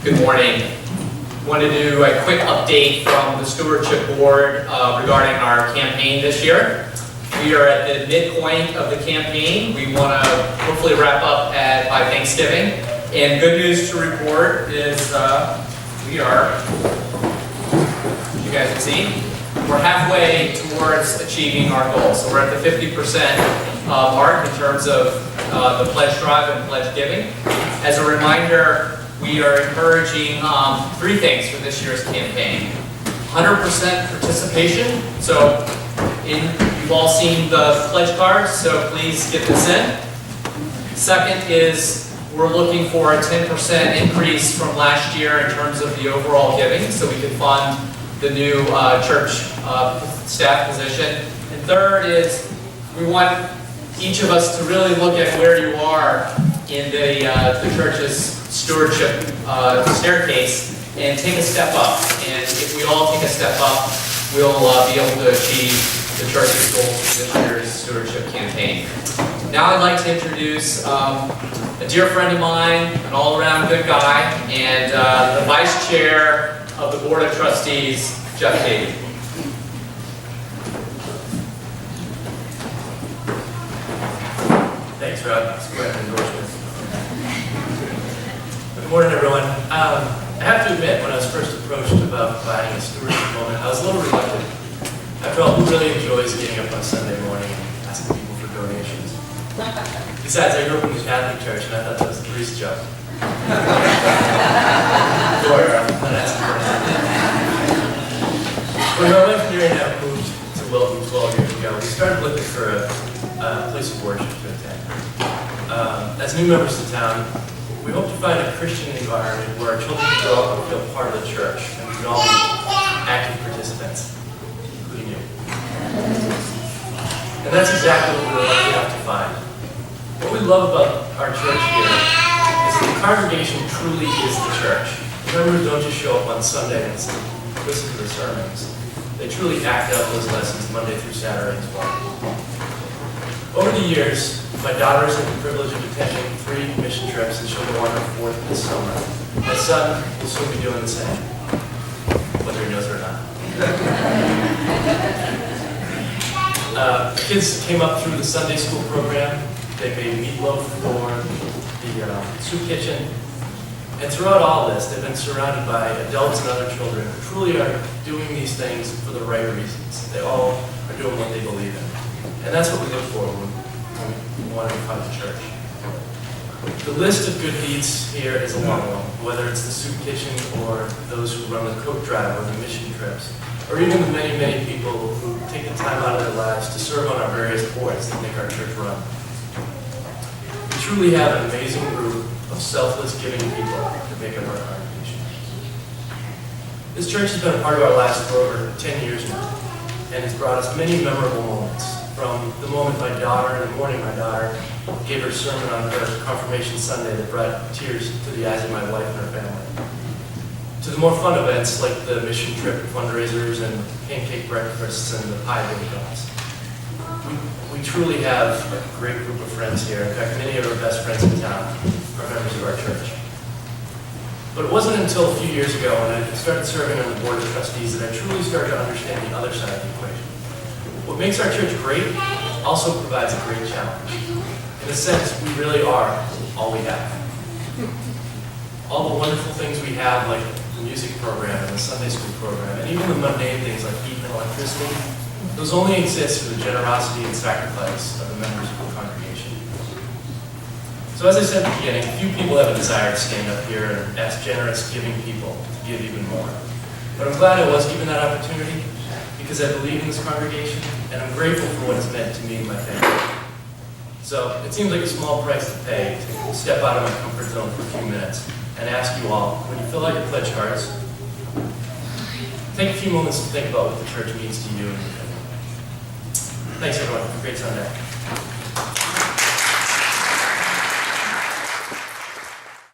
Good morning. I want to do a quick update from the Stewardship Board regarding our campaign this year. We are at the midpoint of the campaign. We want to hopefully wrap up by Thanksgiving. And good news to report is we are, as you guys can see, we're halfway towards achieving our goal. So we're at the 50% mark in terms of the pledge drive and pledge giving. As a reminder, we are encouraging three things for this year's campaign. 100% participation. So you've all seen the pledge cards, so please get this in. Second is we're looking for a 10% increase from last year in terms of the overall giving, so we can fund the new church staff position. And third is we want each of us to really look at where you are in the church's stewardship staircase and take a step up. And if we all take a step up, we'll be able to achieve the church's goals this year's stewardship campaign. Now I'd like to introduce a dear friend of mine, an all-around good guy, and the Vice Chair of the Board of Trustees, Jeff Caty. Thanks, Rob. That's quite an endorsement. Good morning, everyone. I have to admit, when I was first approached about providing a stewardship moment, I was a little reluctant. After all, who really enjoys getting up on Sunday morning and asking people for donations? Besides, I grew up in the Catholic Church, and I thought that was the priest's job. When my wife Mary and I moved to Wilton 12 years ago, we started looking for a place of worship to attend. As new members to town, we hope to find a Christian environment where our children can grow up and feel part of the church, and we can all be active participants, including you. And that's exactly what we're lucky enough to find. What we love about our church here is that the congregation truly is the church. The members don't just show up on Sunday and listen to the sermons. They truly act out those lessons Monday through Saturday as well. Over the years, my daughter has had the privilege of attending 3 mission trips, and she'll go on her 4th this summer. My son will soon be doing the same, whether he knows it or not. The kids came up through the Sunday school program. They made meatloaf for the soup kitchen. And throughout all this, they've been surrounded by adults and other children who truly are doing these things for the right reasons. They all are doing what they believe in. And that's what we look for when we want to become the church. The list of good deeds here is a long one, whether it's the soup kitchen or those who run the coat drive or the mission trips, or even the many, many people who take the time out of their lives to serve on our various boards that make our church run. We truly have an amazing group of selfless giving people that make up our congregation. This church has been a part of our lives for over 10 years now, and it's brought us many memorable moments. From the moment my daughter, in the morning my daughter gave her sermon on her confirmation Sunday that brought tears to the eyes of my wife and her family, to the more fun events like the mission trip fundraisers and pancake breakfasts and the pie bake-offs. We truly have a great group of friends here. In fact, many of our best friends in town are members of our church. But it wasn't until a few years ago when I started serving on the Board of Trustees that I truly started to understand the other side of the equation. What makes our church great also provides a great challenge. In a sense, we really are all we have. All the wonderful things we have, like the music program and the Sunday school program, and even the mundane things like heat and electricity, those only exist through the generosity and sacrifice of the members of the congregation. So as I said at the beginning, few people have a desire to stand up here and ask generous, giving people to give even more. But I'm glad I was given that opportunity, because I believe in this congregation, and I'm grateful for what it's meant to me and my family. So it seems like a small price to pay to step out of my comfort zone for a few minutes and ask you all, when you fill out your pledge cards, take a few moments to think about what the church means to you and your family. Thanks, everyone. Have a great Sunday.